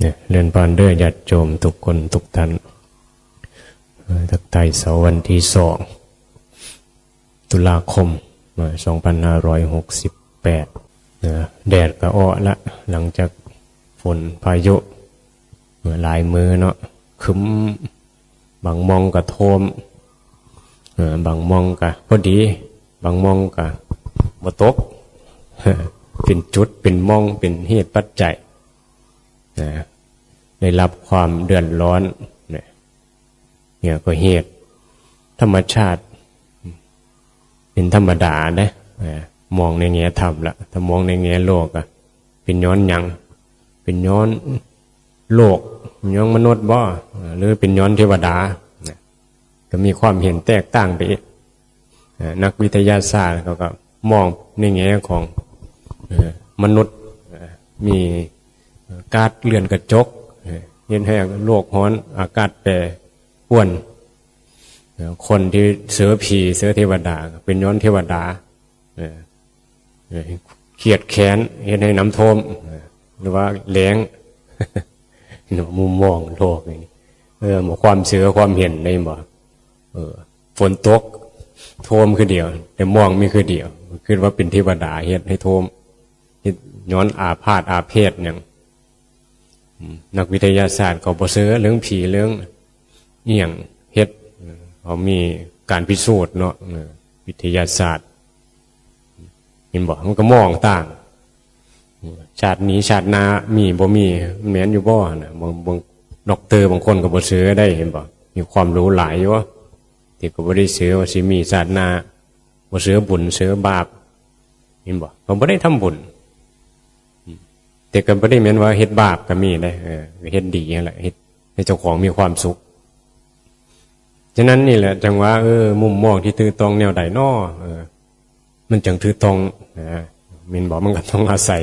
เนี่ยเรียนพรเด้อญาติโยมทุกคนทุกท่านทักทายเสาร์วันที่2 ตุลาคม 2568แดดก็อ้อละหลังจากฝนพายุหลายมือเนาะคึ้มบางมองก็โทมบางมองก็พอดีบางมองก็บ่ตกเป็นจุดเป็นมองเป็นเหตุปัจจัยได้รับความเดือดร้อนเนี่ยก็เหตุธรรมชาติเป็นธรรมดานะมองในแง่ธรรมละถ้ามองในแง่โลกอะเป็นย้อนหยังเป็นย้อนโลกย้อนมนุษย์บ่หรือเป็นย้อนเทวดาก็มีความเห็นแตกต่างไปนักวิทยาศาสตร์เขาก็มองในแง่ของมนุษย์มีก๊าซเรือนกระจกเห็นให้โลกร้อนอากาศแปรปรวนคนที่เสือผีเสือเทวดาเป็นย้อนเทวดาเขียดแขนเห็นให้น้ำท่วมหรือว่าแล้งมุมมองโลกนี่หมดความเสือความเห็นในบ่ฝนตกท่วมคือเดียวแต่มองไม่คือเดียวคือว่าเป็นเทวดาเฮ็ดให้ท่วมย้อนอาพาธอาเพศอย่างนักวิทยาศาสตร์ก็บ่เสือเรื่องผีเรื่องเอี่ยงเฮ็ดเขามีการพิสูจน์เนาะวิทยาศาสตร์เห็นบอกมันก็มองต่างชาตินี้ชาติหน้ามีบ่มีแม้นอยู่บ่นะบางด็อกเตอร์บางคนก็บ่เชื่อได้เห็นบ่มีความรู้หลายอยู่ที่ก็บ่ได้เชื่อว่าสิมีชาติหน้าบ่เชื่อบุญเชื่อบาปเห็นบ่เขาบ่ได้ทำบุญแต่ก็บ่ได้แม่นว่าเฮ็ดบาปก็มีได้เฮ็ดดีนั่นแหละเฮ็ดให้เจ้าของมีความสุขฉะนั้นนี่แหละจังว่ามุมมองที่ถือตรงแนวใดน้อมันจังถือตรงมินบอกมันก็ต้องอาศัย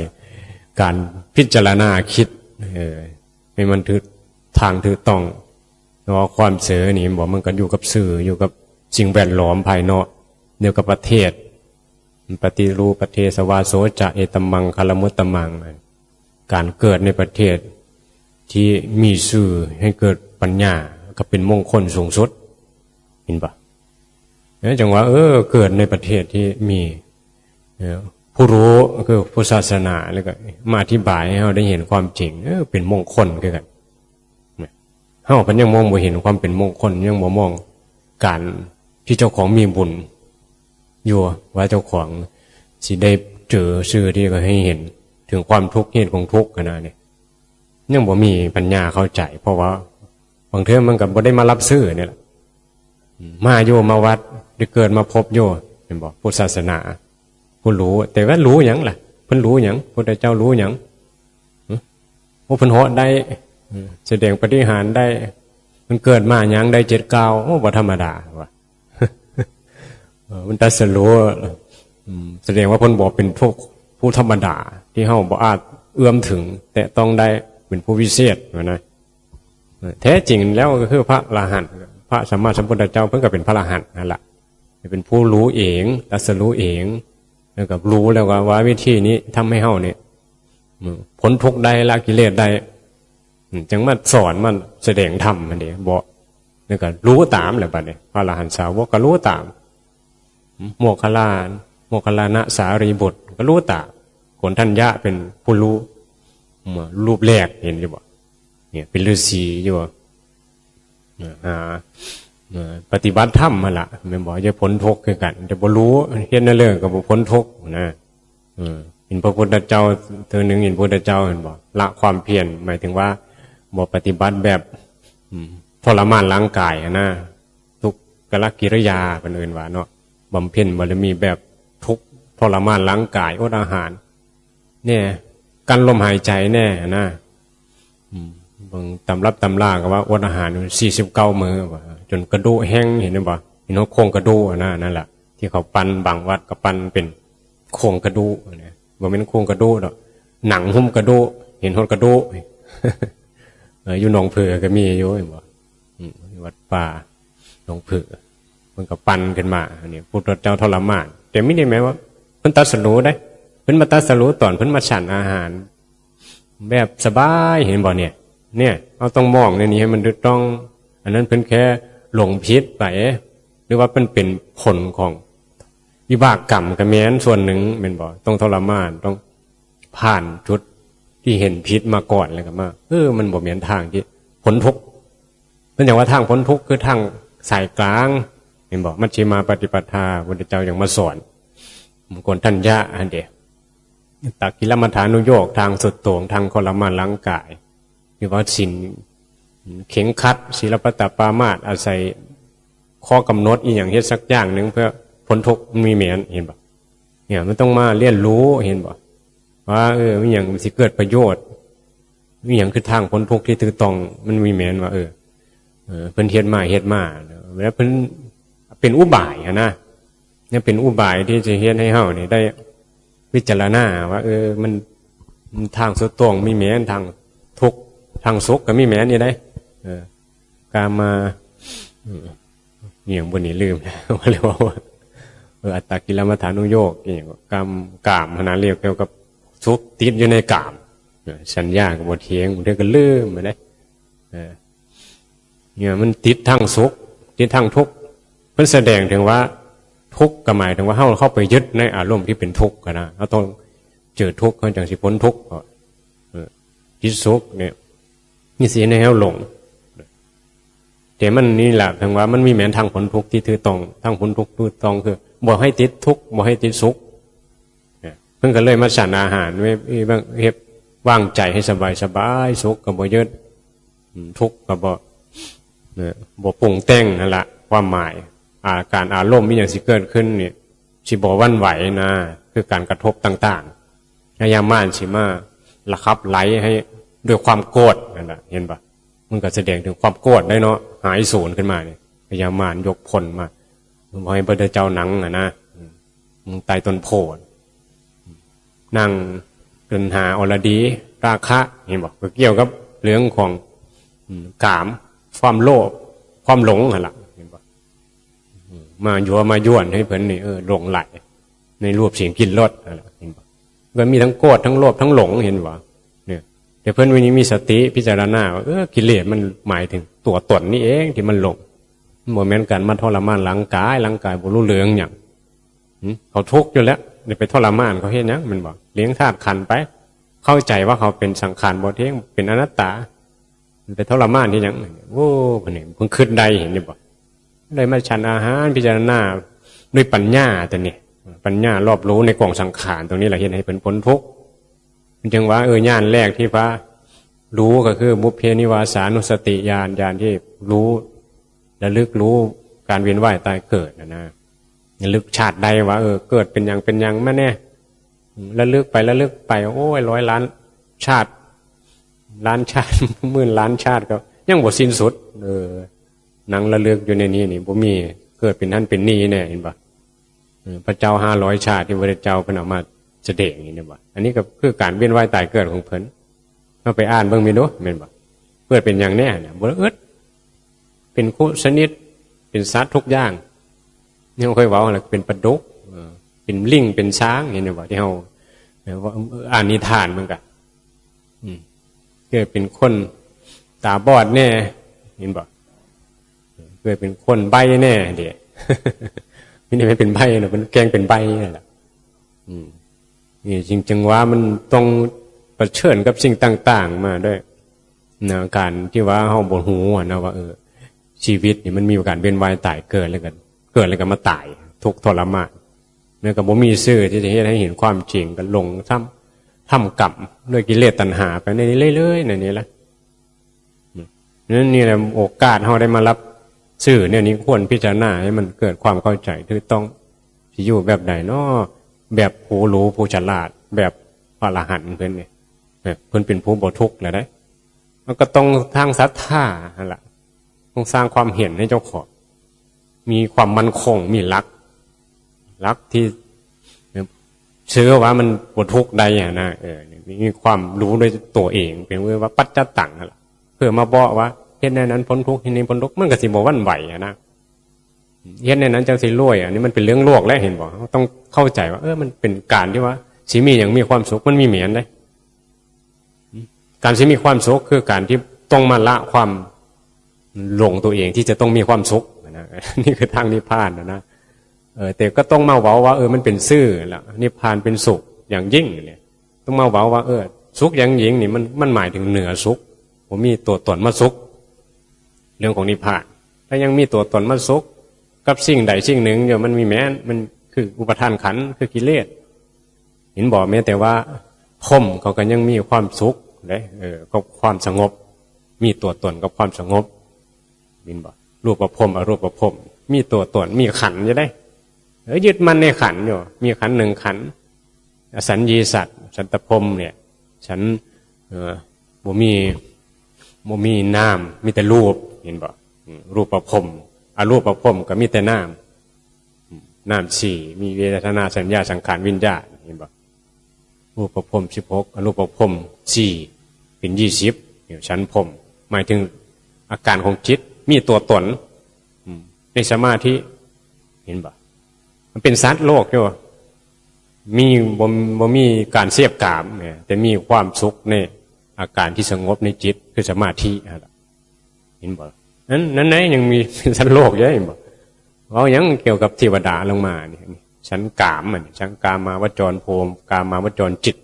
การพิจารณาคิดให้มันถือทางถือตรงเพราะความเสือนี่บอกมันก็อยู่กับสื่ออยู่กับสิ่งแวดล้อมภายนอกเดียวกับประเทศปฏิรูปประเทศสวาโสจะเอตัมมังคารมุตตมังการเกิดในประเทศที่มีสื่อให้เกิดปัญญาก็เป็นมงคลสูงสุดเห็นปะจังว่าเกิดในประเทศที่มีผู้รู้คือผู้ศาสนาแล้วก็มาอธิบายให้เราได้เห็นความจริงเป็นมงคลคือกันเฮาเพิ่นยังมองบ่เห็นความเป็นมงคลยังบ่มองการที่เจ้าของมีบุญอยู่ว่าเจ้าของสิได้เจอชื่อที่ก็ให้เห็นถึงความทุกข์เหตุของทุกข์ขนาดนี้ยังบ่มีปัญญาเข้าใจเพราะว่าบางเทื่อมันก็บ่ได้มารับซื้อนี่แหละมาโยมาวัดได้เกิดมาพบโยเห็นบ่พุทธศาสนาผู้รู้แต่ว่ารู้หยังล่ะเพิ่นรู้หยังพระพุทธเจ้ารู้หยังโอ้เพิ่นเหาะได้แสดงปฏิหารได้มันเกิดมาหยังได้7 ก้าวโอ้บ่ธรรมดาว่ะมันตรัสรู้แสดงว่าเพิ่นบอกเป็นผู้ธรรมดาที่เฮาบ่อาจเอื้อมถึงแต่ต้องได้เป็นผู้วิเศษว่านะแท้จริงแล้วก็คือพระอรหันต์พระสัมมาสัมพุทธเจ้าเพิ่นก็เป็นพระอรหันต์นั่นแหละเป็นผู้รู้เองตรัสรู้เองแล้วก็รู้แล้วว่าวิธีนี้ทำให้เฮาเนี่ยพ้นทุกข์ได้ละกิเลสได้จังมาสอนมันแสดงธรรมมันเด้บ่แล้วก็รู้ตามแหละบัดนี้พระอรหันต์สาวกก็รู้ตามโมคคัลลานะสารีบุตรก็รู้ตามโกณฑัญญะเป็นผู้รู้รูปแรกเห็นอยู่บ่เนี่ยเป็นฤาษีอยู่ปฏิบัติธรรมมาละแม่นบอกจะพ้นทุกข์คือกันจะบ่รู้เฮ็ดในเรื่องก็บ่พ้นทุกข์นะเห็นพระพุทธเจ้าเธอหนึ่งเห็นพระพุทธเจ้าเห็นบ่ละความเพียรหมายถึงว่าบ่ปฏิบัติแบบทรมานร่างกายนะทุกขกิริยาเป็นอื่นว่าเนาะบำเพ็ญบารมีแบบทุกทรมานร่างกายอดอาหารเนี่ยกั้นลมหายใจแน่นะบางตำรับตำราก็ว่าอดอาหาร49 มื้อจนกระดูกแห้งเห็นไหมบ่เห็นว่าโครงกระดูกนั่นแหละที่เขาปั้นบางวัดก็ปั้นเป็นโครงกระดูกนะบ่เป็นโครงกระดูกหรอกหนังหุ้มกระดูกเห็นหดกระดูกอยู่หนองเผือก็มีอยู่เห็นบ่วัดป่าหนองเผือมันก็ปั้นขึ้นมาเนี่ยพุทธเจ้าทรมานแต่ไม่ได้หมายว่าเพิ่นตรัสรู้ได้เพิ่นมาตรัสรู้ตอนเพิ่นมาฉันอาหารแบบสบายเห็นบ่เนี่ย เนี่ยเราต้องมองในนี้ให้มันถูกต้องอันนั้นเป็นแค่หลงผิดไปหรือว่าเป็นผลของวิบากกรรมกระแม้นส่วนหนึ่งเป็นบ่ต้องทรมานต้องผ่านจุดที่เห็นผิดมาก่อนเลยกันมามันบ่เหมือนทางที่พ้นทุกข์เป็นอย่างว่าทางพ้นทุกข์คือทางสายกลางเห็นบ่มัชฌิมาปฏิปทาพุทธเจ้าอย่างมาสอนมงคลทัญญะอันเดียตักกิลมัฏฐานุโยคทางสุดโต่งทางทรมานร่างกายหรือว่าศีลเข็งขัดศีลปตปามาสอาศัยข้อกำหนดอีอย่างเฮ็ดสักอย่างหนึ่งเพื่อพ้นทุกข์มีเหมือนเห็นบ่เนี่ยมันต้องมาเรียนรู้เห็นบ่ว่ามีอย่างสิเกิดประโยชน์มีอย่างคือทางพ้นทุกข์ที่ถูกต้องมันมีเหมือนว่าเพิ่นเฮ็ดมาแล้วเพิ่นเป็นอุบายนะเนี่ยเป็นอุบายที่จะเฮ็ดให้เฮาเนี่ยได้พิจารณาว่ามันทางสุดโต่งมีเหมือนทางทุกข์ทางสุขก็มีเหมือนนี่ได้การมาอย่างบนนี้ลืมว่าเรียกว่าอัตตกิลมัฏฐานุโยคอย่างกามขนาดเรียกเกี่ยวกับทุกข์ติดอยู่ในกามสัญญากับบทเทียงเรียกก็ลืมไปได้เนี่ยมันติดทางสุขติดทางทุกข์มันแสดงถึงว่าทุกข์ก็หมายถึงว่าเข้าไปยึดในอารมณ์ที่เป็นทุกข์กันนะเราต้องเจอทุกข์เขาจังสิพ้นทุกข์จิตสุขเนี่ยนี่สิให้เฮาหลงแต่มันนี่แหละถึงว่ามันมีแม้นทางพ้นทุกข์ที่ถือตรงทางพ้นทุกข์ถือตรงคือบ่ให้ติดทุกข์บ่ให้ติดสุขเพิ่งก็เลยมาฉันอาหารไว้เฮ็ดวางใจให้สบายสุขก็บ่ยึดทุกข์ก็บ่ปรุงแต่งนั่นล่ะความหมายการอารมณ์มีอย่างสิเกิดขึ้นเนี่ยสิบ่หวั่นไหวนะคือการกระทบต่างๆพยายามสิมาระคับไหลให้ด้วยความโกรธนั่นแหละเห็นปะมันก็แสดงถึงความโกรธได้เนาะหายสูญขึ้นมาเนี่ยพยายามยกพลมาบอกให้พระเจ้าหนังนะมึงตายต้นโพธิ์นั่งเดินหาอรดีราคะเห็นบอกก็เกี่ยวกับเรื่องของกามความโลภความหลงหั่นล่ะเห็นบอกมายั่วให้เพิ่นนี่หลงไหลในรูปเสียงกลิ่นรสอะไรเห็นบอกก็มีทั้งโกรธทั้งโลภทั้งหลงเห็นบ่เนี่ยแต่เพิ่นวันนี้มีสติพิจารณาว่ากิเลสมันหมายถึงตัวตนนี่เองที่มันหลงบ่แม่นกันมาทรมานร่างกายบ่รู้เรื่องหยังเขาทุกข์อยู่แล้วเดี๋ยวไปทรมานเขาเฮ็ดหยังมันบ่เลี้ยงธาตุขันธ์ไปเข้าใจว่าเขาเป็นสังขารบ่เที่ยงเป็นอนัตตาไปทรมานที่หยังโอ้เพิ่นนี่เพิ่งคิดได้เห็นนี่บ่เลยมาฉันอาหารพิจารณาด้วยปัญญาตัวนี้ปัญญารอบรู้ในกองสังขารตรงนี้แหละเห็นให้เป็นพ้นทุกข์จึงว่าญาณแรกที่พระรู้ก็คือบุพเพนิวาสานุสติญาณที่รู้ระลึกรู้การเวียนว่ายตายเกิดนะระลึกชาติใดว่าเกิดเป็นอย่างมาแน่ระลึกไปโอ้ย100 ล้านชาติล้านชาติหมื่นล้านชาติก็ยังบ่สิ้นสุดนั่งระลึกอยู่ในนี้นี่บ่มีเกิดเป็นนั่นเป็นนี่แน่เห็นปะพระเจ้า500 ชาติที่พระเจ้าเป็นออกมาแสดงอย่างนี้เนี่ยบ่อันนี้ก็คือการเวียนว่ายตายเกิดของเพิ่นเราไปอ่านเบิ่งมีดูแม่นบ่เกิดเป็นอย่างแน่เนี่ยบ่เป็นคุชนิดเป็นสัตว์ทุกอย่างนี่เราเคยเว้าแล้วเป็นปลาดุกเป็นลิงเป็นช้างเห็นบ่ที่เฮาว่าอ่านนิทานมันก็เกิดเป็นคนตาบอดแน่เห็นบ่เกิดเป็นคนใบ้แน่เด้ไม่ได้เป็นใบ้นะเป็นแกงเป็นใบ้นั่นแหละนี่จริงๆว่ามันต้องเผชิญกับสิ่งต่างๆมาด้วยนะการที่ว่าเฮาบ่ฮู้นะว่าชีวิตนี่มันมีการเวียนว่ายตายเกิดแล้วกันมาตายทุกข์ทรมานเนี่ยก็บ่มีซื่อที่จะเฮ็ดให้เห็นความจริงก็หลงทำกรรมด้วยกิเลสตัณหาไปในนี้เรื่อยๆในนี้แหละนี่แหละโอกาสเฮาได้มารับซื่อเนี่ยนี้ควรพิจารณาให้มันเกิดความเข้าใจคือต้องสิอยู่แบบใดเนาะแบบผู้รู้ผู้ฉลาดแบบพระอรหันต์เพิ่นนี่แบบเพิ่นเป็นผู้บ่ทุกข์แหละได้มันก็ต้องทางศรัทธานั่นล่ะต้องสร้างความเห็นให้เจ้าของมีความมั่นคงมีหลักที่เชื่อว่ามันบ่ทุกข์ใดนะมีความรู้ด้วยตัวเองเป็นว่าปัจจตังนั่นล่ะเพื่อมาบอกว่าเฮ็ดในนั้นพ้นทุกข์เฮ็ดในพ้นทุกข์มันก็สิบ่หวั่นไหวนะเฮ็ดในนั้นจังสิรวยอันนี้มันเป็นเรื่องโลกแล้วเห็นบ่ต้องเข้าใจว่ามันเป็นการที่ว่าสิมีอย่างมีความสุขมันมีเหมือนได้การสิมีความสุขคือการที่ ต้องมาละความหลงตัวเองที่จะต้องมีความสุขนะนี่คือทางนิพพานนะแต่ก็ต้องมาเว้าว่ามันเป็นซื่อละนิพพานเป็นสุขอย่างยิ่งเนี่ยต้องมาเว้าว่าสุขอย่างยิ่งนี่มันหมายถึงเหนือสุขผมมีตัวตนมาสุขเรื่องของนิพพานถ้ายังมีตัวตนมาสุขกับสิ่งใดสิ่งหนึ่งเดี๋ยวมันมีแม้มันคืออุปทานขันธ์คือกิเลสเห็นบอกแม้แต่ว่าพรหมเขาก็ยังมีความสุขเลยกับความสงบมีตัวตนกับความสงบเห็นบอกรูปประพรหมอรูปประพรหมมีตัวตนมีขันธ์จะได้ยึดมันในขันธ์อยู่มีขันธ์หนึ่งขันธ์อสัญญีสัตว์สันตพรหมเนี่ยฉันบ่มีนามมีแต่รูปเห็นบอกรูปประพรหมอรูปประพรหมก็มีแต่นามสี่มีเวทนาสัญญาสังขารวิญญาณเห็นบอกรูปประพรหม16อรูปประพรหม4เป็น20ชั้นพรหมหมายถึงอาการของจิตมีตัวตนในสมาธิเห็นบ่มันเป็นสัตว์โลกอยู่บ่มีการเสียบกามเนี่ยแต่มีความสุขในอาการที่สงบในจิตคือสมาธิเห็นบ่นั้นยังมีเป็นสัตว์โลกเยอะเห็นบ่เอายังเกี่ยวกับเทวดาลงมาเนี่ยชั้นกามมันชั้นกามาวจรภูมิกามาวจรจิต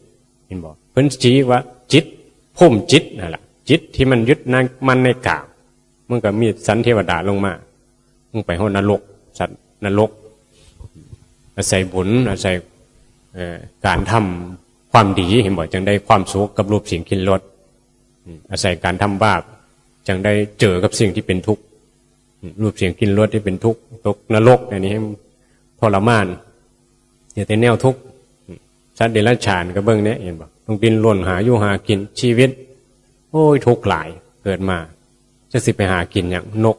เห็นบ่เพิ่นชี้ว่าจิตภูมิจิตนั่นแหละจิตที่มันยึดมันในกามมันก็มีสันเทวดาลงมามึงไปห้องนรกสัตว์นรกอาศัยบุญอาศัยการทำความดีเห็นบ่จึงได้ความสุขกับรูปเสียงกลิ่นรสอาศัยการทำบาปจึงได้เจอกับสิ่งที่เป็นทุกข์รูปเสียงกลิ่นรสที่เป็นทุกข์ตกนรกอันนี้ให้ทรมานอย่าแต่แนวทุกข์สัตว์เดรัจฉานก็เบิ่งเนี่ยเห็นบ่ต้องดิ้นรนหาอยู่หากินชีวิตโอ้ยทุกข์หลายเกิดมาจะสิไปหากินอย่างนก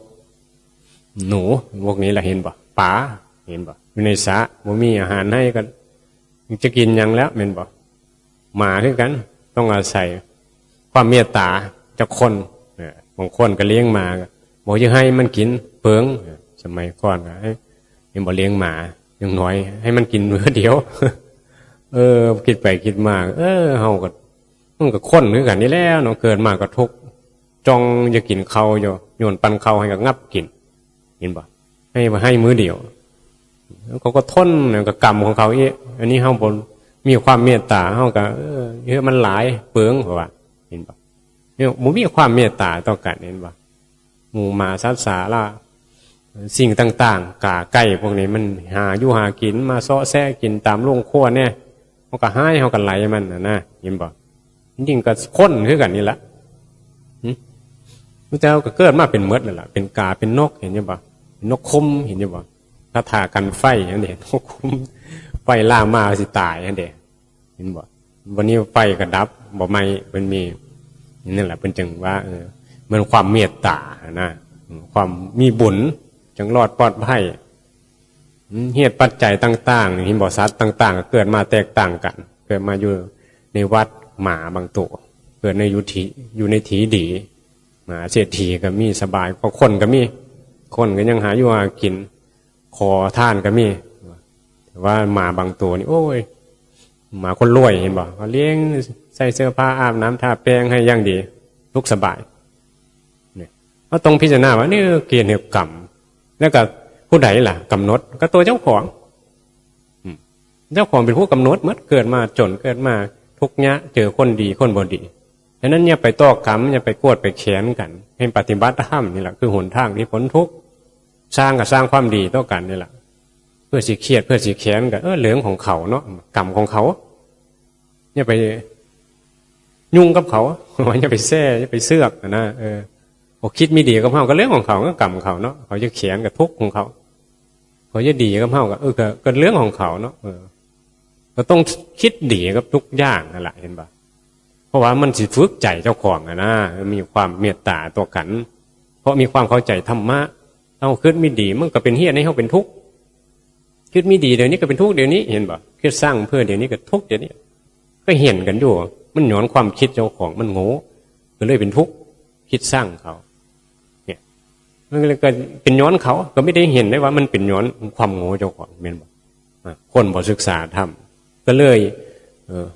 หนูพวกนี้แหละเห็นบ่ปลาเห็นบ่อยู่ในสระบ่มีอาหารให้กันจะกินยังแล้วเห็นบ่หมาคือกันต้องอาศัยความเมตตาจากคนบางคนก็เลี้ยงหมาบอกจะให้มันกินเปิงสมัยก่อนก็ให้ยังบ่เลี้ยงหมาอย่างน้อยให้มันกินมื้อเดียวคิดไปคิดมาเฮาก็มันก็คนคือกันนี่แล้วเนาะเกิดมาก็ทุกข์จ้องจะกินข้าวอยู่โยนปันข้าวให้ก็งับกินเห็นบ่ให้มื้อเดียวแล้วเขาก็ทนกับกรรมของเขาอีกอันนี้เฮาบ่มีความเมตตาเฮาก็มันหลายเปลืองเพราะว่าเห็นบ่เนี่ยบ่มีความเมตตาต่อกันเห็นบ่หมู่หมาสัตว์สาราสิ่งต่างๆกาไก่พวกนี้มันหาอยู่หากินมาเซาะแซะกินตามโรงครัวเนี่ยเฮาก็ให้เฮาก็ไหลมันนะเห็นบ่จริงๆก็คนคือกันนี่แหละพระเจ้าก็เกิดมาเป็นมดนั่นแหละเป็นกาเป็นนกเห็นยังบ่นกคุ้มเห็นยังบ่ถ้าทากันไฟนั่นเองนกคุ้มไฟล่ามาสิตายนั่นเองเห็นบ่วันนี้ไฟก็ดับบ่ไม่มันมีนั่นแหละเป็นจังว่ามันความเมตตานะความมีบุญจังรอดปลอดภัยเหตุปัจจัยต่างๆเห็นบ่สัตว์ต่างๆเกิดมาแตกต่างกันเกิดมาอยู่ในวัดหมาบางตัวเกิดในอยู่ในถีดีหมาเศรษฐีก็มีสบายเพราะคนก็มีคนก็ยังหาอยู่หากินขอท่านก็มีแต่ว่าหมาบางตัวนี่โอ้ยหมาคนรวยเห็นบ่เขาเลี้ยงใส่เสื้อผ้าอาบน้ำทาแป้งให้อย่างดีทุกสบายเนี่ยก็ต้องพิจารณาว่านี่เกณฑ์แห่งกรรมแล้วก็ผู้ใดล่ะกำหนดก็ตัวเจ้าของเจ้าของเป็นผู้กำหนดเมื่อเกิดมาจนเกิดมาทุกข์ยะเจอคนดีคนบ่ดีฉะนั้นอย่าไปต้อกรรมอย่าไปโกรธไปแค้นกันให้ปฏิบัติธรรมนี่แหละคือหนทางที่พ้นทุกข์สร้างกับสร้างความดีต่อกันนี่แหละเพื่อสิเครียดเพื่อสิแค้นกันเหลืองของเขาเนาะกรรมของเขาอย่าไปยุ่งกับเขาอย่าไปแซ่อย่าไปเสือกนะเขาคิดไม่ดีกับเขาก็เรื่องของเขาก็กรรมเขาเนาะเขาจะแค้นกับทุกข์ของเขาเขาจะดีกับเขาก็เรื่องของเขาเนาะก็ต้องคิดดีกับทุกอย่างนั่นแหละเห็นปะเพราะว่ามันสิฝึกใจเจ้าของนะมีความเมตตาต่อกันเพราะมีความเข้าใจธรรมะเอาคิดไม่ดีมันก็เป็นเหี้ยให้เขาเป็นทุกข์คิดไม่ดีเดี๋ยวนี้ก็เป็นทุกข์เดี๋ยวนี้เห็นปะคิดสร้างเพื่อเดี๋ยวนี้ก็ทุกข์เดี๋ยวนี้ก็เห็นกันอยู่มันหย่อนความคิดเจ้าของมันโง่ก็เลยเป็นทุกข์คิดสร้างเขาเนี่ยมันก็เลยเป็นย้อนเขาก็ไม่ได้เห็นได้ว่ามันเป็นย้อนความโง่เจ้าของเห็นปะคนบ่ศึกษาธรรมก็เลย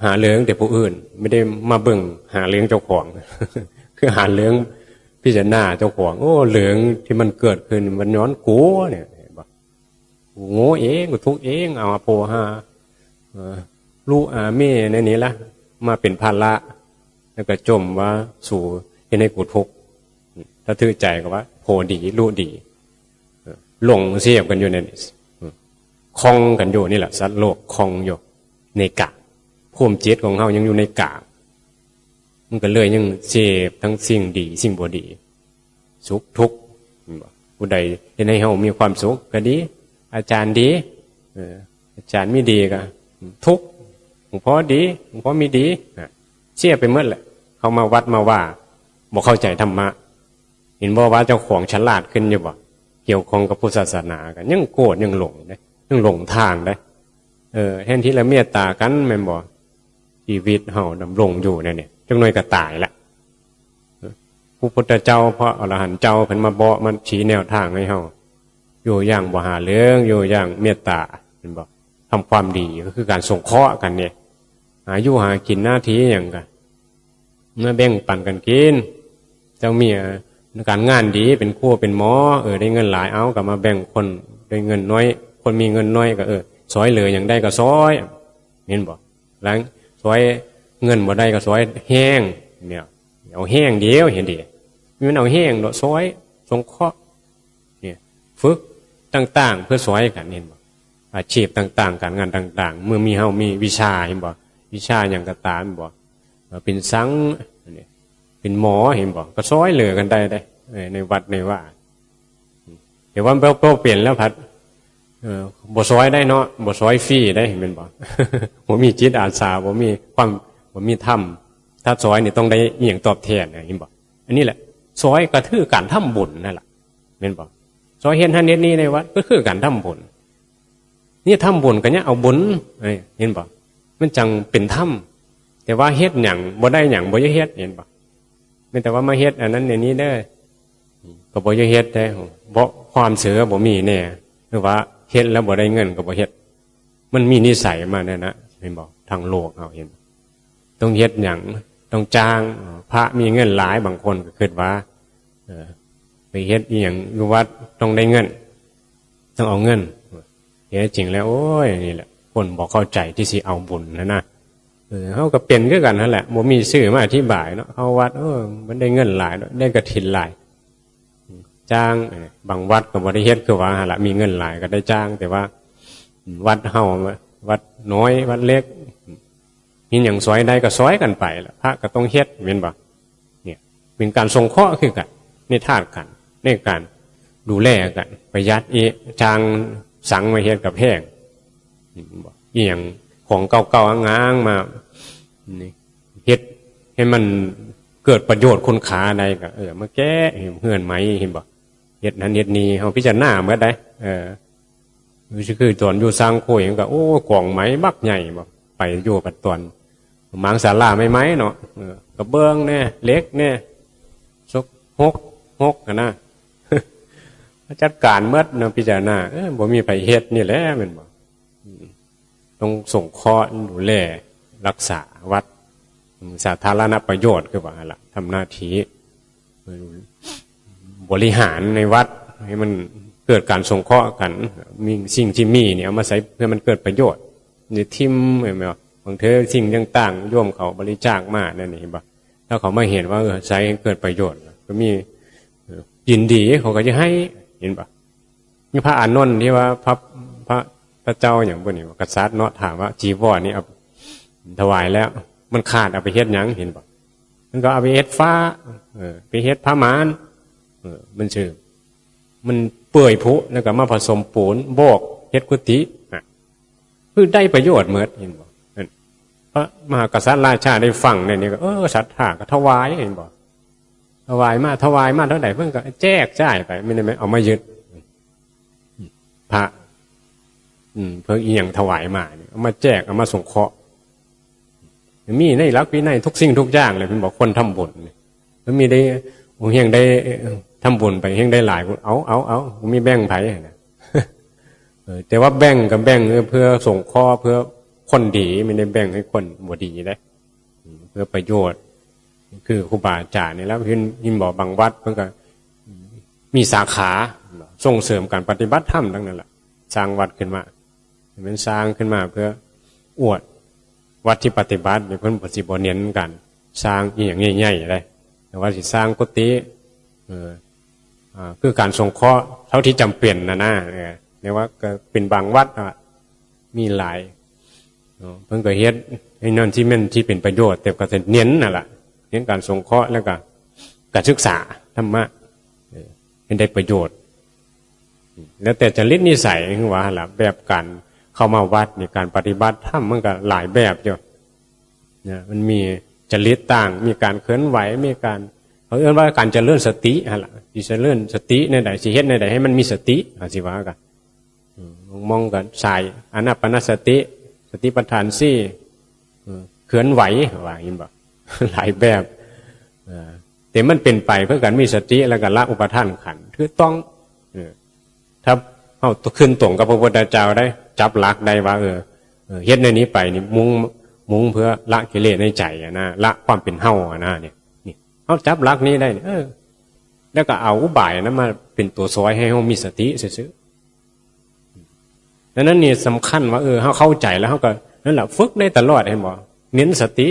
หาเรื่องแต่ผู้อื่นไม่ได้มาเบิ่งหาเรื่องเจ้าของคือหาเรื่อง พิจารณาเจ้าของโอ้เหลืองที่มันเกิดขึ้นมันย้อนกูเนี่ยบอกกูโง่เองกูทุกข์เองเอาอโปหาลูกอาเม่ในนี้ละมาเป็นภาระแล้วก็จมว่าสู่ให้กูทุกข์ถ้าถือใจก็ว่าโพดีรู้ดีหลงเสียบกันอยู่ในนี้คล้องกันอยู่นี่แหละสัตว์โลกคล้องอยู่ในกะภูมิจิตของเขายังอยู่ในกะมันก็เลยยังเสพทั้งสิ่งดีสิ่งบ่ดีสุขทุกข์ผู้ใดที่ในเขามีความสุขก็ดีอาจารย์ดีอาจารย์ไม่ดีก็ทุกข์หลวงพ่อดีหลวงพ่อไม่ดีเชื่อไปเมื่อแหละเขามาวัดมาว่าบอกเข้าใจธรรมะเห็นบอกว่าเจ้าของฉลาดขึ้นอยู่บ่เกี่ยวข้องกับพุทธศาสนากันยังโกรธยังหลงได้ยังหลงทางได้แทนที่เราเมตตากันแม่นบ่ชีวิตเฮาดำรงอยู่เนี่ยจังหน่อยก็ตายละพระพุทธเจ้าพระอรหันต์เจ้าเพิ่นมาบอกมันชี้แนวทางให้เฮาอยู่อย่างบ่หาเรื่องอยู่อย่างเมตตาเห็นบ่ทำความดีก็คือการสงเคราะห์กันเนี่ยหาอยู่หากินหน้าที่อย่างกันเมื่อแบ่งปันกันกินเจ้าเมียการงานดีเป็นครูเป็นหมอได้เงินหลายเอากลับมาแบ่งคนได้เงินน้อยคนมีเงินน้อยก็ซอยเหลืออย่างได้ก็ซอยเห็นบ่หลังซอยเงินบ่ได้ก็ซอยแห้งเนี่ยเอาแห้งเดียวเห็นดิมันเอาแห้งเนาะซอยสงเคราะห์เนี่ยฝึกต่างๆเพื่อซอยกันเห็นบ่อาชีพต่างๆการงานต่างๆเมื่อมีเฮามีวิชาเห็นบ่วิชาอย่างก็ตามบ่เป็นสังเป็นหมอเห็นบ่ก็ซอยเหลือกันได้ในวัดในว่าเดี๋ยวว่าเปลี่ยนแล้วพัดบ่ซอยได้เนาะบ่ซอยฟรีได้เห็นบ่บ่มีจิตอาสาบ่มีความบ่มีธรรมถ้าซอยนี่ต้องได้อีหยังตอบแทนเห็นบ่อันนี้แหละซอยก็คือการทำบุญนั่นแหละเห็นบ่ซอยเฮ็ดหันเฮ็ดนี้ในวัดก็คือการทำบุญนี่ทำบุญก็เนี่ยเอาบุญเห็นบ่มันจังเป็นธรรมแต่ว่าเฮ็ดหยังบ่ได้หยังบ่ได้เฮ็ดเห็นบ่แม้แต่ว่ามาเฮ็ดอันนั้นอย่างนี้เด้อก็บ่ได้เฮ็ดได้บ่ความเสือบ่มีแน่หรือว่าเฮ็ดแล้วบ่ได้เงินก็บ่เฮ็ดมันมีนิสัยมาเนี่ยนะเห็นบ่ทางโลกเอาเห็นต้องเฮ็ดหยังต้องจ้างพระมีเงินหลายบางคนก็คิดว่าไปเฮ็ดอีหยังอยู่วัดต้องได้เงินต้องเอาเงินแท้จริงแล้วโอ้ยนี่แหละคนบ่เข้าใจที่สิเอาบุญนะเฮาก็เป็นคือกันนั่นแหละบ่มีชื่อมาอธิบายเนาะเข้าวัดมันได้เงินหลายได้กฐินหลายจ้างบางวัดก็บ่ได้เฮ็ดคือว่าหั่นล่ะมีเงินหลายก็ได้จ้างแต่ว่าวัดเฮาวัดน้อยวัดเล็กมีหยังซอยใดก็ซอยกันไปล่ะพระก็ต้องเฮ็ดแม่นบ่เนี่ยเป็นการสงเคราะห์คือกันในธาตุกันในการดูแลกันประหยัดจ้างสังมาเฮ็ดกับแพงบ่อีหยังของเก่าๆง้างมาเฮ็ดให้มันเกิดประโยชน์คุณค่าใดก็มาแก้เฮือนไหมเห็นบ่เฮ็ดนั้นเฮ็ดนี้เฮาพิจารณาเมื่อใดคือตอนอยู่สร้างโคยก็โอ้กล่องไหมบักใหญ่บ่ไปอยู่กับตอนหมางศาลาไหมเนาะกระเบื้องแน่เล็กแน่ซกหกกันนะจัดการเมื่อเนาะพิจารณาบ่มีไปเฮ็ดนี่แหละแม่นบ่ต้องส่งเคราะห์ดูแลรักษาวัดสาธารณประโยชน์คือว่าล่ะทำหน้าที่บริหารในวัดให้มันเกิดการส่งเคราะห์กันมีสิ่งที่มีเนี่ยเอามาใช้เพื่อมันเกิดประโยชน์นี่ทิมเห็นไหมบางเทอสิ่งต่างๆร่วมเขาบริจาคมานั่นนี่บ่ถ้าเขามาเห็นว่าใช้เกิดประโยชน์ก็มียินดีเขาก็จะให้เห็นบ่มีพระอานนท์ที่ว่าพระเจ้าอย่างพวกนี้กษัตริย์เนาะถามว่าจีวรนี่เอาถวายแล้วมันขาดเอาไปเฮ็ดหยังเห็นบ่มันก็เอาไปเฮ็ดฟ้าไปเฮ็ดผ้ามานมันชื่อมันเปื่อยผุแล้วก็มาผสมปูนโบกเฮ็ดกุฏิคือได้ประโยชน์เหมือนเห็นบ่พระมหากษัตริย์ราชาได้ฟังในนี้ก็ศรัทธาก็ถวายเห็นบ่ถวายมาเท่าไหร่เพิ่นก็แจกจ่ายไปไม่ได้เอามายึดพระเพื่ออีหยังถวายมาเอามาแจกเอามาสงเคราะห์มีในหลักวินัยทุกสิ่งทุกอย่างเลยเพิ่นบอกคนทำบุญแล้วมีได้เฮียงได้ทำบุญไปเฮียงได้หลายเอามีแบ่งไผนะแต่ว่าแบ่งกับแบ่งเพื่อสงเคราะห์เพื่อคนดีไม่ได้แบ่งให้คนบ่ดีได้เพื่อประโยชน์ คือครูบาอาจารย์นี่แล้วยินบอกบางวัดเพิ่นก็มีสาขาส่งเสริมการปฏิบัติธรรมทั้งนั้นแหละสร้างวัดขึ้นมาเป็นสร้างขึ้นมาเพื่ออวดวัดที่ปฏิบัติเพิ่นปฏิบัติเน้นกันสร้างอีหยังใหญ่ๆได้แต่ว่าสิสร้างกุฏิคือการสงเคราะห์เท่าที่จำเป็นนะเนี่ยว่าก็เป็นบางวัดมีหลายเพิ่นก็เฮ็ดให้นั่นที่มันที่เป็นประโยชน์แต่ก็จะเน้นนั่นแหละเน้นการสงเคราะห์แล้วก็การศึกษาธรรมะให้ได้ประโยชน์แล้วแต่จริตนิสัยคือว่าล่ะแบบการเข้ามาวัดในการปฏิบัติธรรมมันก็หลายแบบอยู่นะมันมีจริตต่างมีการเคลื่อนไหวมีการเขาเรียกว่าการเจริญสติฮะล่ะที่เจริญสติในใดสิเฮ็ดในใดให้มันมีสติสิว่ากันมองกันสายอานาปานสติสติปัฏฐาน4เคลื่อนไหวว่าอย่างนี้บ่หลายแบบแต่มันเป็นไปเพื่อการมีสติแล้วก็ละอุปทานขันธ์คือต้องถ้าเอาขึ้นตรงกับพระพุทธเจ้าได้จับหลักได้ว่าเฮ็ดในนี้ไปนี่มุ่งเพื่อละกิเลสในใจนะละความเป็นเฮานะเนี่ยนี่เอาจับหลักนี้ได้แล้วก็เอาอุบายนั้นมาเป็นตัวซอยให้เฮามีสติซื่อๆดังนั้นนี่สำคัญว่าเฮาเข้าใจแล้วเฮาก็นั่นแหละฝึกได้ตลอดเห็นบ่เน้นสติ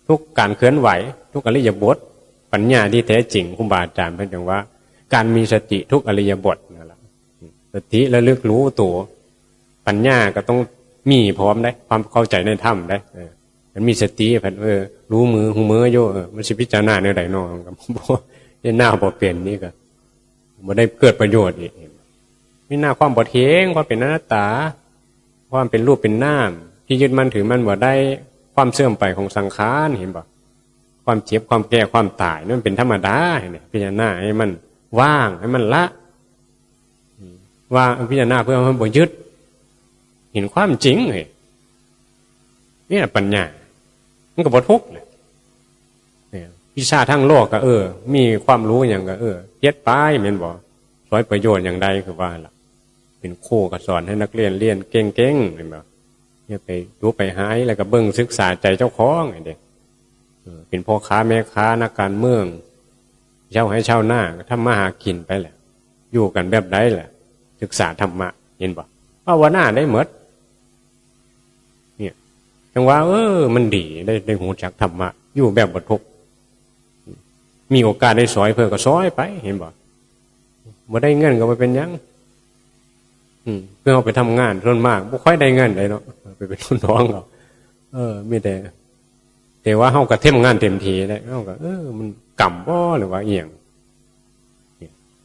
ทุกการเคลื่อนไหวทุกอริยบทปัญญาที่แท้จริงครูบาอาจารย์เพิ่นบอกว่าการมีสติทุกอริยบทนั่นแหละสติระลึกรู้ตัวปัญญาก็ต้องมีพร้อมได้ความเข้าใจในธรรมได้มันมีสติเพิ่นรู้มือหูมืออยู่มันสิพิจารณาแนวใดน้อก็บ่หน้าบ่เป็นนี่ก็บ่ได้เกิดประโยชน์อีกมีหน้าความบ่เที่ยงความเป็นอนัตตาความเป็นรูปเป็นนามที่ยึดมั่นถือมั่นบ่ได้ความเสื่อมไปของสังขารเห็นบ่ความเจ็บความแก่ความตายนั่นเป็นธรรมดาเนี่ยพิจารณาให้มันว่างให้มันละว่าพิจารณาเพื่อให้มันบ่ยึดเห็นความจริงเลยนี่ปัญญามันก็บ่ทุกข์เลยวิชาทั้งโลกก็มีความรู้อย่างก็เฮ็ดไปแม่นบ่สอยประโยชน์อย่างใดคือว่าล่ะเป็นครูก็สอนให้นักเรียนเรียนเก่งๆแม่นบ่อย่าไปรู้ไปหายแล้วก็เบิ่งศึกษาใจเจ้าของไอ้เด้เป็นพ่อค้าแม่ค้านักการเมืองเช่าให้เช่าหน้าทำมาหากินไปแหละอยู่กันแบบใดแหละศึกษาธรรมะเห็นบ่ภาวนาได้หมดเนี่ยจังว่ามันดีได้หูจักธรรมะอยู่แบบบ่ทุกข์มีโอกาสได้สอยเพื่อก็สอยไปเห็นบ่บ่ได้เงินก็บ่เป็นหยังเพื่อเอาไปทำงานส่วนมากบ่ค่อยได้เงินได้เนาะไปเป็นลูกน้องเขามีแต่ว่าเฮาก็เต็มงานเต็มทีได้เฮาก็มันกรรมบ่หรือว่าอีหยัง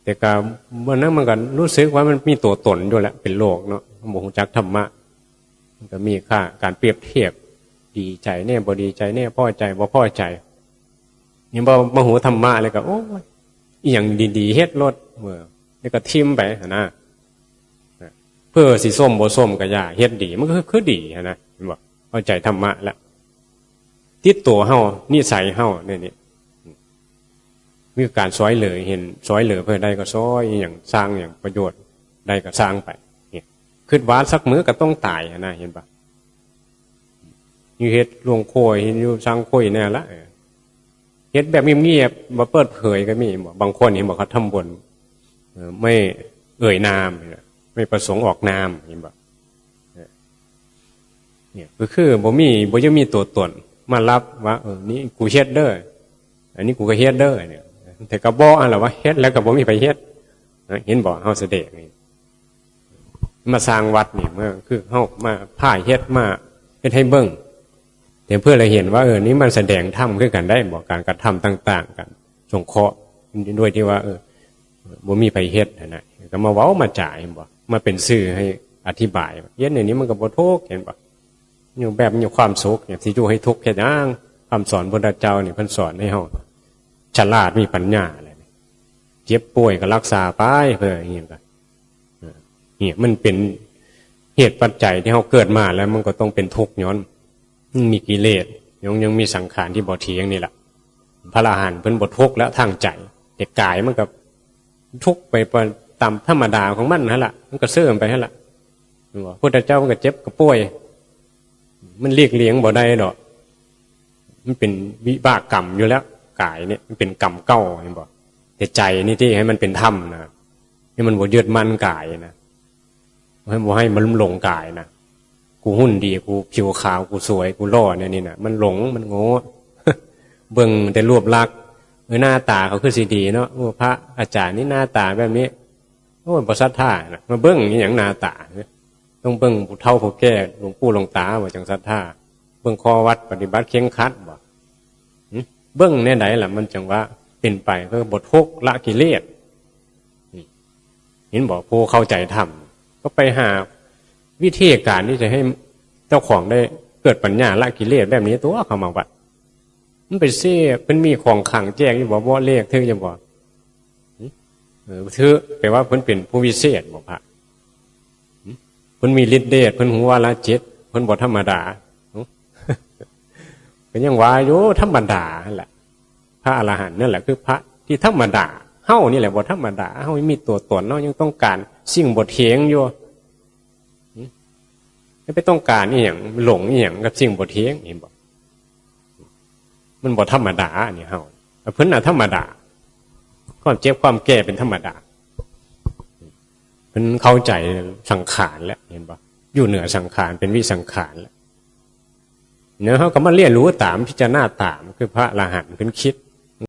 แต่ก็เมื่อนั้นมันก็รู้สึกว่ามันมีตัวตนอยู่แล้วเป็นโลกเนาะบ่ฮู้จักธรรมะมันก็มีค่าการเปรียบเทียบดีใจแน่บ่ดีใจแน่พอใจบ่พอใจนี่บ่มาหูธรรมะเลยก็โอ้ยอีหยังดีๆเฮ็ดรถแล้วก็ทิ่มไปนะเพื่อสิส้มบ่ส้มก็อย่าเฮ็ดดีมันก็คือดีนะเห็นบ่เข้าใจธรรมะแล้วติดตัวเฮานิสัยเฮาเนี่ยมีการซอยเหลือเห็นซอยเหลือเพื่อใดก็ซอยอย่างสร้างอย่างประโยชน์ใดก็สร้างไปเนี่ยคิดว่าสักมื้อก็ต้องตายนะเห็นปะอยู่เฮ็ดลวงโคยอยู่สร้างโคยแน่ละเฮ็ดแบบเงียบๆบ่เปิดเผยก็มีบางคนเห็นบอกเขาทำบุญไม่เอ่ยนามไม่ประสงค์ออกนามเห็นปะเนี่ยก็คือบ่จะมีตัวตนมารับว่านี่กูเฮ็ดเด้ออันนี้กูก็เฮ็ดเด้อเนี่ยแต่ก็บ่อะไรว่าเฮ็ดแล้วก็บ่มีไปเฮ็ดเห็นบ่เฮาแสดงนี่มาสร้างวัดนี่เมื่อคือเฮามาผ่าเฮ็ดมาเฮ็ดให้เบิ่งแต่เพื่อเราเห็นว่านี่มันแสดงธรรมคือกันได้บ่การกระทำต่างๆกันสงเคราะห์ด้วยที่ว่าบ่มีไปเฮ็ดนะก็มาเว้ามาจ่ายบ่มาเป็นสื่อให้อธิบายเฮ็ดในนี้มันก็บ่ทุกข์เห็นบ่อยู่แบบมีความสุขอย่างที่อยู่ให้ทุกข์แค่นั้นคำสอนพระพุทธเจ้านี่เพิ่นสอนให้เฮาฉลาดมีปัญญาอะไรเจ็บป่วยก็รักษาไปเพื่ออย่างนี้กันเนี่ยมันเป็นเหตุปัจจัยที่เฮาเกิดมาแล้วมันก็ต้องเป็นทุกข์ย้อนมีกิเลสยังมีสังขารที่บ่เที่ยงนี่แหละพระอรหันต์เพิ่นบ่ทุกข์แล้วทางใจแต่กายมันก็ทุกข์ไปตามธรรมดาของมันนั่นแหละมันก็เสื่อมไปนั่นแหละพระพุทธเจ้ามันก็เจ็บก็ป่วยมันเรียกเลี้ยงบ่ได้ดอก มันเป็นวิบากกรรมอยู่แล้วกายเนี่ยมันเป็นกรรมเก่าเห็นบ่แต่ใจนี่ที่ให้มันเป็นธรรมนะให้มันบ่ยึดมั่นกายนะให้มันหลงกายนะกูหุ่นดีกูผิวขาวกูสวยกูหล่อเนี่ยนี่นะมันหลงมันโง่ เบิ่งแต่รูปลักษณ์หน้าตาเขาคือสีดีเนาะพระอาจารย์นี่หน้าตาแบบนี้โอ้บ่ศรัทธานะมาเบิ่งนี่หยังหน้าตาต้องเบิ่งผู้เฒ่าผู้แก่หลวงปู่หลวงตาว่าจังศรัทธาเบิ่งข้อวัดปฏิบัติเคร่งครัดบ่เบิ่งแน่ใดล่ะมันจังว่าเป็นไปเพื่อบททุกข์ละกิเลสเห็นบอกผู้เข้าใจธรรมก็ไปหาวิธีการที่จะให้เจ้าของได้เกิดปัญญาละกิเลสแบบนี้ตัวเขามาวัดมันไปเสียเป็นมีของขังแจ้งอยู่บอกว่าเลขเธอจะบอกเธอแปลว่าเพิ่นเป็นผู้วิเศษบอกพระเพิ่นมีฤทธิ์เดชเพิ่นหัวละจิตเพิ่นบ่ธรรมดาเป็นยังว่าอยู่ธรรมดานั่นแหละพระอรหันต์นั่นแหละคือพระที่ธรรมดาเฮานี่แหละบ่ธรรมดาเฮามีตัวตนเนาะยังต้องการสิ่งบ่เที่ยงอยู่ไม่ต้องการอีหยังหลงอีหยังกับสิ่งบ่เที่ยงเห็นบ่มันบ่ธรรมดาเนี่ยเฮาเพิ่นน่ะธรรมดาความเจ็บความแก่เป็นธรรมดาเพิ่นเข้าใจสังขารแล้วเห็นบ่อยู่เหนือสังขารเป็นวิสังขารแล้วเนาะเฮาก็มาเรียนรู้ตามพิจารณาตามคือพระอรหันต์เพิ่นคิด